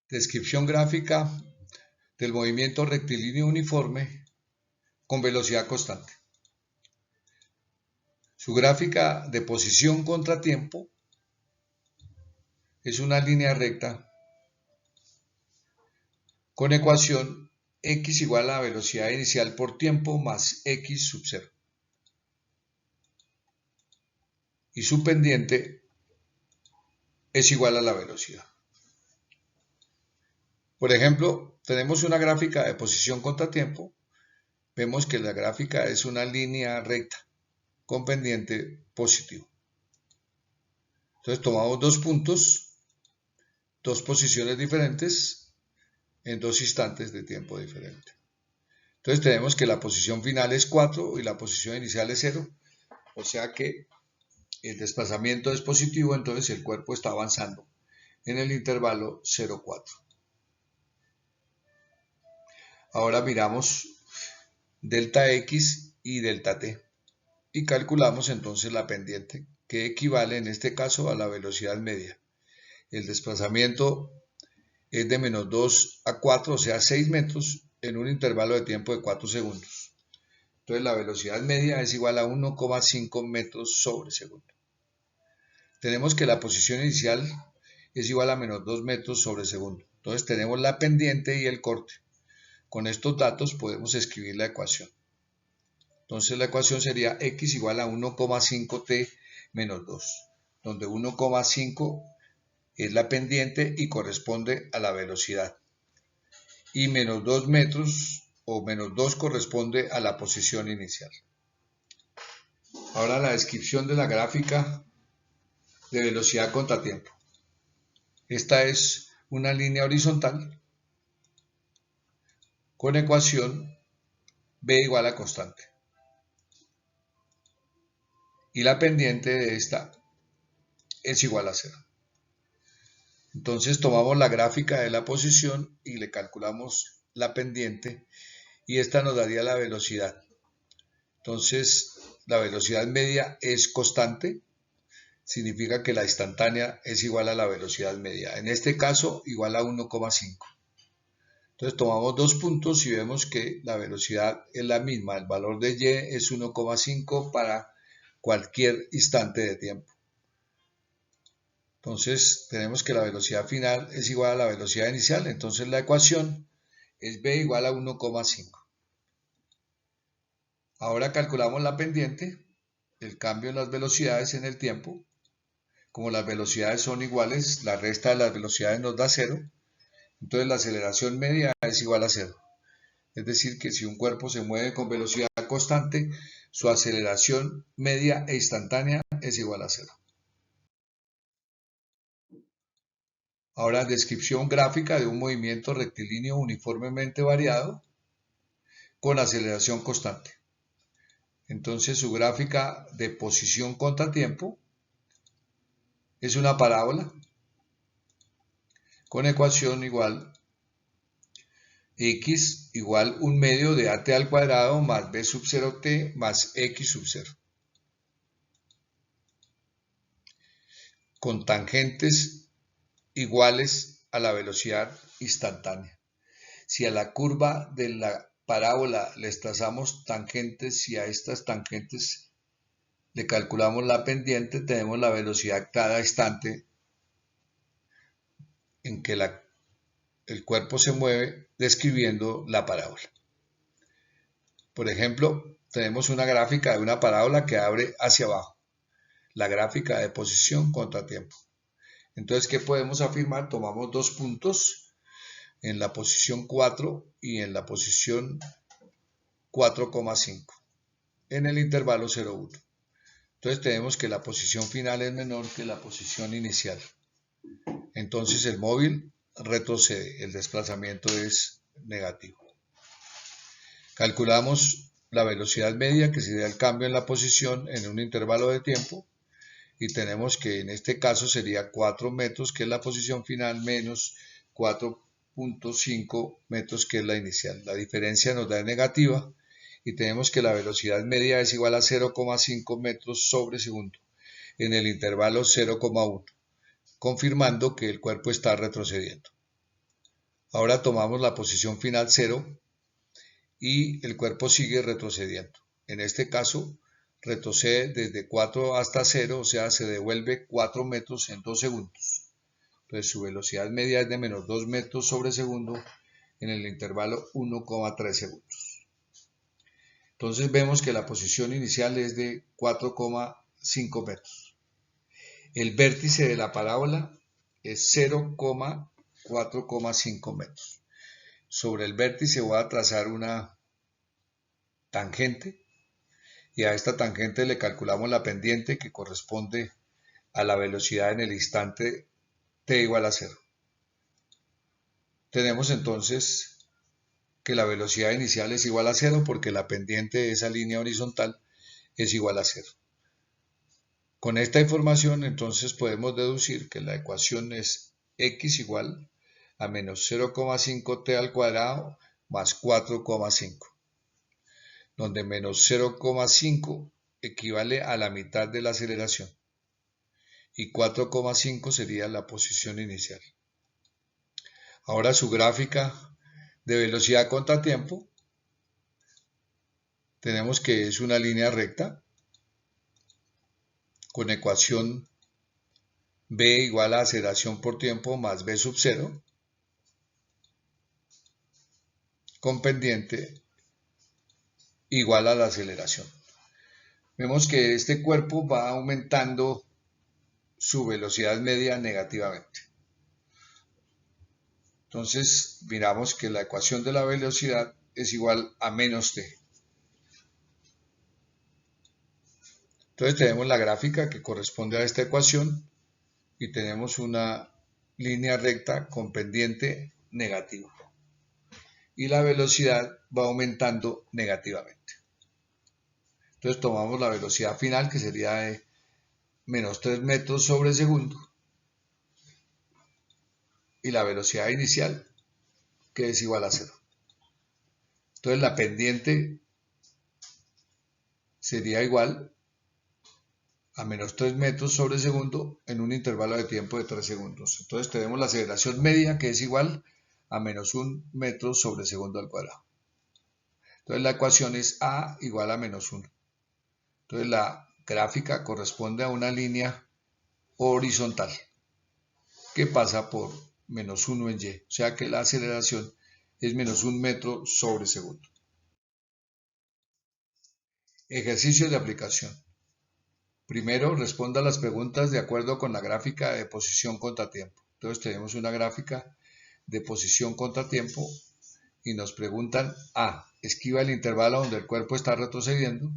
Descripción gráfica del movimiento rectilíneo uniforme con velocidad constante. Su gráfica de posición contra tiempo es una línea recta con ecuación x igual a la velocidad inicial por tiempo más x sub 0. Y su pendiente es igual a la velocidad. Por ejemplo, tenemos una gráfica de posición contra tiempo. Vemos que la gráfica es una línea recta con pendiente positivo. Entonces tomamos dos puntos, dos posiciones diferentes en dos instantes de tiempo diferentes. Entonces tenemos que la posición final es 4 y la posición inicial es 0. O sea que el desplazamiento es positivo, entonces el cuerpo está avanzando en el intervalo 0,4. Ahora miramos delta x y delta t y calculamos entonces la pendiente, que equivale en este caso a la velocidad media. El desplazamiento es de menos 2 a 4, o sea 6 metros en un intervalo de tiempo de 4 segundos. Entonces la velocidad media es igual a 1,5 metros sobre segundo. Tenemos que la posición inicial es igual a menos 2 metros sobre segundo. Entonces tenemos la pendiente y el corte. Con estos datos podemos escribir la ecuación. Entonces la ecuación sería x igual a 1,5t menos 2, donde 1,5 es la pendiente y corresponde a la velocidad. Y menos 2 metros o menos 2 corresponde a la posición inicial. Ahora la descripción de la gráfica de velocidad contra tiempo. Esta es una línea horizontal con ecuación b igual a constante. Y la pendiente de esta es igual a 0. Entonces tomamos la gráfica de la posición y le calculamos la pendiente y esta nos daría la velocidad. Entonces la velocidad media es constante, significa que la instantánea es igual a la velocidad media. En este caso igual a 1,5. Entonces tomamos dos puntos y vemos que la velocidad es la misma. El valor de y es 1,5 para cualquier instante de tiempo. Entonces tenemos que la velocidad final es igual a la velocidad inicial. Entonces la ecuación es b igual a 1,5. Ahora calculamos la pendiente, el cambio en las velocidades en el tiempo. Como las velocidades son iguales, la resta de las velocidades nos da 0. Entonces la aceleración media es igual a 0. Es decir, que si un cuerpo se mueve con velocidad constante, su aceleración media e instantánea es igual a 0. Ahora, descripción gráfica de un movimiento rectilíneo uniformemente variado con aceleración constante. Entonces, su gráfica de posición contra tiempo es una parábola con ecuación igual x igual 1 medio de at al cuadrado más b sub 0t más x sub 0. Con tangentes iguales a la velocidad instantánea. Si a la curva de la parábola les trazamos tangentes y a estas tangentes le calculamos la pendiente, tenemos la velocidad cada instante en que el cuerpo se mueve describiendo la parábola. Por ejemplo, tenemos una gráfica de una parábola que abre hacia abajo, la gráfica de posición contra tiempo. Entonces, ¿qué podemos afirmar? Tomamos dos puntos en la posición 4 y en la posición 4,5 en el intervalo 0,1. Entonces tenemos que la posición final es menor que la posición inicial. Entonces el móvil retrocede, el desplazamiento es negativo. Calculamos la velocidad media, que sería el cambio en la posición en un intervalo de tiempo, y tenemos que en este caso sería 4 metros, que es la posición final, menos 4,5 metros, que es la inicial. La diferencia nos da negativa y tenemos que la velocidad media es igual a 0,5 metros sobre segundo en el intervalo 0,1, confirmando que el cuerpo está retrocediendo. Ahora tomamos la posición final 0 y el cuerpo sigue retrocediendo. En este caso, retrocede desde 4 hasta 0, o sea, se devuelve 4 metros en 2 segundos. Entonces su velocidad media es de menos 2 metros sobre segundo en el intervalo 1,3 segundos. Entonces vemos que la posición inicial es de 4,5 metros. El vértice de la parábola es 0,4,5 metros. Sobre el vértice voy a trazar una tangente y a esta tangente le calculamos la pendiente que corresponde a la velocidad en el instante t igual a 0. Tenemos entonces que la velocidad inicial es igual a 0 porque la pendiente de esa línea horizontal es igual a 0. Con esta información entonces podemos deducir que la ecuación es x igual a menos 0,5t al cuadrado más 4,5, donde menos 0,5 equivale a la mitad de la aceleración y 4,5 sería la posición inicial. Ahora su gráfica de velocidad contra tiempo, tenemos que es una línea recta con ecuación b igual a aceleración por tiempo más v sub 0 con pendiente igual a la aceleración. Vemos que este cuerpo va aumentando su velocidad media negativamente. Entonces miramos que la ecuación de la velocidad es igual a menos t. Entonces tenemos la gráfica que corresponde a esta ecuación y tenemos una línea recta con pendiente negativo. Y la velocidad va aumentando negativamente. Entonces tomamos la velocidad final que sería de menos 3 metros sobre segundo y la velocidad inicial que es igual a 0. Entonces la pendiente sería igual a menos 3 metros sobre segundo en un intervalo de tiempo de 3 segundos. Entonces tenemos la aceleración media que es igual a menos 1 metro sobre segundo al cuadrado. Entonces la ecuación es a igual a menos 1. Entonces la gráfica corresponde a una línea horizontal que pasa por menos 1 en y, o sea que la aceleración es menos 1 metro sobre segundo. Ejercicio de aplicación. Primero, responda a las preguntas de acuerdo con la gráfica de posición contra tiempo. Entonces tenemos una gráfica de posición contra tiempo y nos preguntan a. Esquiva el intervalo donde el cuerpo está retrocediendo.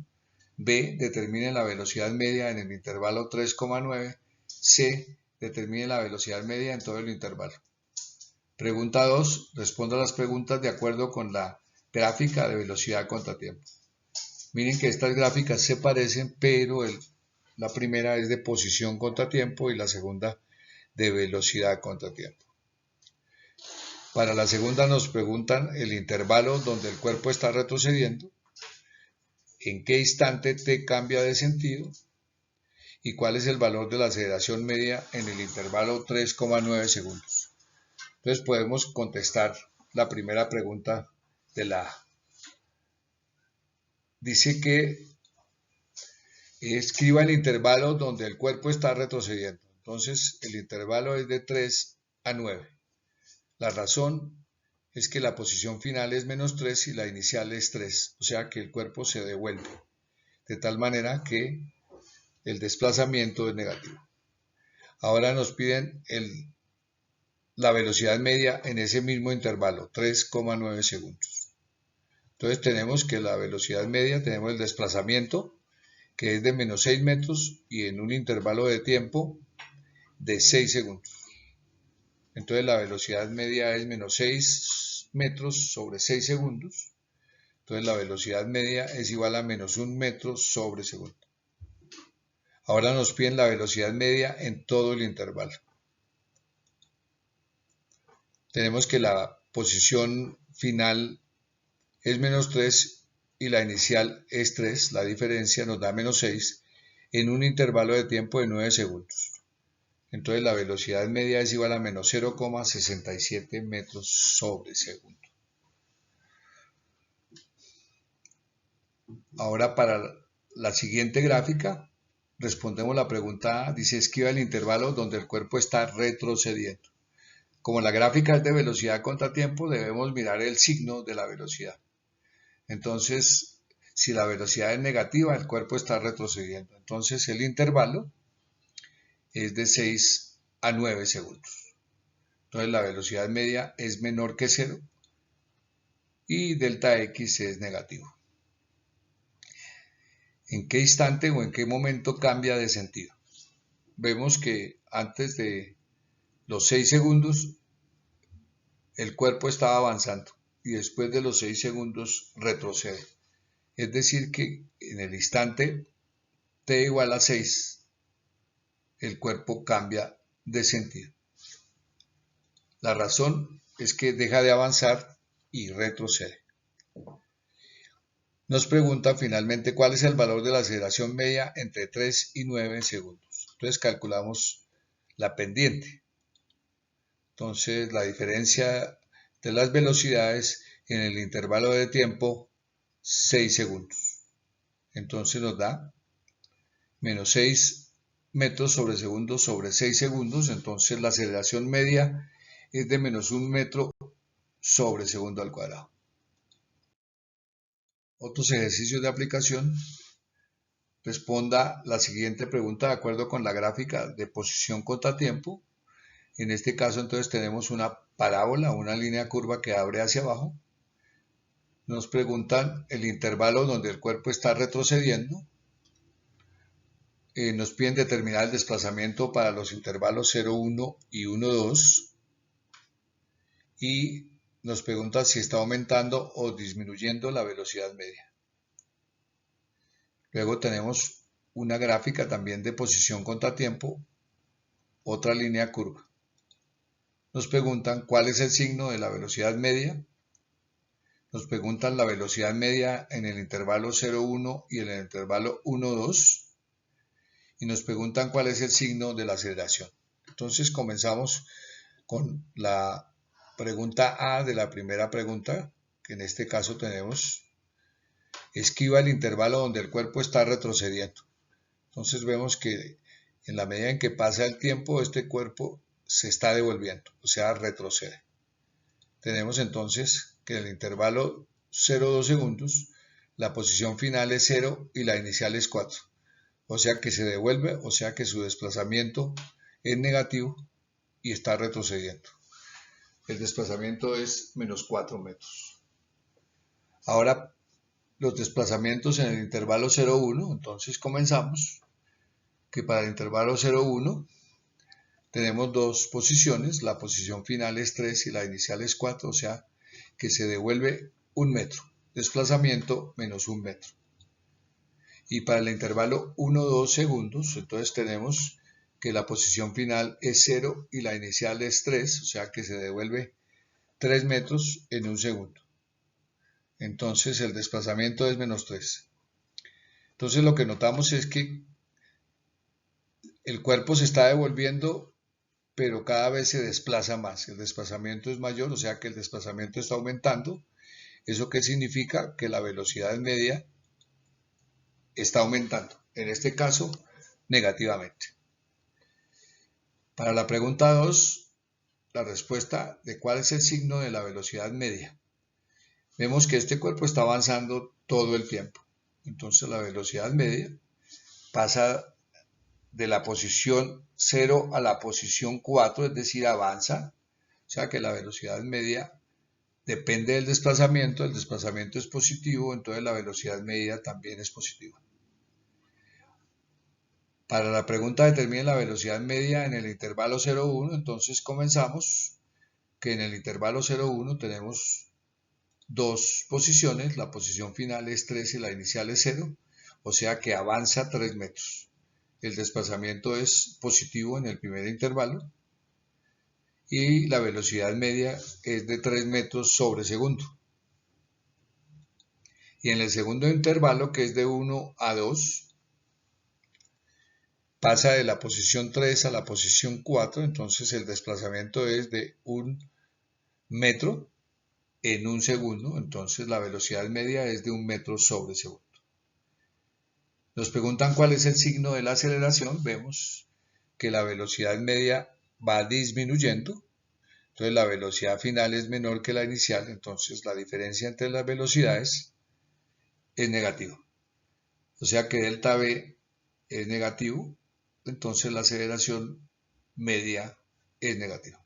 B. Determine la velocidad media en el intervalo 3,9. C. Determine la velocidad media en todo el intervalo. Pregunta 2. Responda a las preguntas de acuerdo con la gráfica de velocidad contra tiempo. Miren que estas gráficas se parecen, pero la primera es de posición contra tiempo y la segunda de velocidad contra tiempo. Para la segunda nos preguntan el intervalo donde el cuerpo está retrocediendo, en qué instante t cambia de sentido y cuál es el valor de la aceleración media en el intervalo 3,9 segundos. Entonces podemos contestar la primera pregunta de la A. Dice que escriba el intervalo donde el cuerpo está retrocediendo. Entonces el intervalo es de 3 a 9. La razón es que la posición final es menos 3 y la inicial es 3, o sea que el cuerpo se devuelve, de tal manera que el desplazamiento es negativo. Ahora nos piden la velocidad media en ese mismo intervalo, 3,9 segundos. Entonces tenemos que la velocidad media, tenemos el desplazamiento, que es de menos 6 metros y en un intervalo de tiempo de 6 segundos. Entonces la velocidad media es menos 6 metros sobre 6 segundos. Entonces la velocidad media es igual a menos 1 metro sobre segundo. Ahora nos piden la velocidad media en todo el intervalo. Tenemos que la posición final es menos 3 y la inicial es 3. La diferencia nos da menos 6 en un intervalo de tiempo de 9 segundos. Entonces la velocidad media es igual a menos 0,67 metros sobre segundo. Ahora para la siguiente gráfica, respondemos la pregunta A, dice esquiva el intervalo donde el cuerpo está retrocediendo. Como la gráfica es de velocidad contra tiempo, debemos mirar el signo de la velocidad. Entonces, si la velocidad es negativa, el cuerpo está retrocediendo. Entonces el intervalo es de 6 a 9 segundos. Entonces la velocidad media es menor que 0 y delta x es negativo. ¿En qué instante o en qué momento cambia de sentido? Vemos que antes de los 6 segundos el cuerpo estaba avanzando y después de los 6 segundos retrocede. Es decir que en el instante t igual a 6 el cuerpo cambia de sentido. La razón es que deja de avanzar y retrocede. Nos pregunta finalmente cuál es el valor de la aceleración media entre 3 y 9 segundos. Entonces calculamos la pendiente. Entonces la diferencia de las velocidades en el intervalo de tiempo 6 segundos. Entonces nos da menos 6 metros sobre segundo sobre 6 segundos. Entonces la aceleración media es de menos 1 metro sobre segundo al cuadrado. Otros ejercicios de aplicación. Responda la siguiente pregunta de acuerdo con la gráfica de posición contra tiempo. En este caso entonces tenemos una parábola, una línea curva que abre hacia abajo. Nos preguntan el intervalo donde el cuerpo está retrocediendo. Nos piden determinar el desplazamiento para los intervalos 0, 1 y 1, 2. Y nos pregunta si está aumentando o disminuyendo la velocidad media. Luego tenemos una gráfica también de posición contra tiempo, otra línea curva. Nos preguntan cuál es el signo de la velocidad media. Nos preguntan la velocidad media en el intervalo 0,1 y en el intervalo 1,2. Y nos preguntan cuál es el signo de la aceleración. Entonces comenzamos con la pregunta A de la primera pregunta, que en este caso tenemos esquiva el intervalo donde el cuerpo está retrocediendo. Entonces vemos que en la medida en que pasa el tiempo, este cuerpo se está devolviendo, o sea, retrocede. Tenemos entonces que en el intervalo 0,2 segundos, la posición final es 0 y la inicial es 4. O sea que se devuelve, o sea que su desplazamiento es negativo y está retrocediendo. El desplazamiento es menos 4 metros. Ahora, los desplazamientos en el intervalo 0,1, entonces comenzamos que para el intervalo 0,1 tenemos dos posiciones, la posición final es 3 y la inicial es 4, o sea que se devuelve 1 metro, desplazamiento menos 1 metro. Y para el intervalo 1-2 segundos, entonces tenemos que la posición final es 0 y la inicial es 3, o sea que se devuelve 3 metros en 1 segundo. Entonces el desplazamiento es menos 3. Entonces lo que notamos es que el cuerpo se está devolviendo, pero cada vez se desplaza más. El desplazamiento es mayor, o sea que el desplazamiento está aumentando. ¿Eso qué significa? Que la velocidad media está aumentando. En este caso, negativamente. Para la pregunta 2, la respuesta de cuál es el signo de la velocidad media. Vemos que este cuerpo está avanzando todo el tiempo. Entonces la velocidad media pasa de la posición 0 a la posición 4, es decir, avanza. O sea que la velocidad media depende del desplazamiento. El desplazamiento es positivo, entonces la velocidad media también es positiva. Para la pregunta determine la velocidad media en el intervalo 0,1, entonces comenzamos que en el intervalo 0,1 tenemos dos posiciones, la posición final es 3 y la inicial es 0, o sea que avanza 3 metros. El desplazamiento es positivo en el primer intervalo y la velocidad media es de 3 metros sobre segundo. Y en el segundo intervalo, que es de 1 a 2, pasa de la posición 3 a la posición 4, entonces el desplazamiento es de 1 metro en 1 segundo, entonces la velocidad media es de 1 metro sobre segundo. Nos preguntan cuál es el signo de la aceleración, vemos que la velocidad media va disminuyendo, entonces la velocidad final es menor que la inicial, entonces la diferencia entre las velocidades es negativa. O sea que delta V es negativo, entonces la aceleración media es negativa.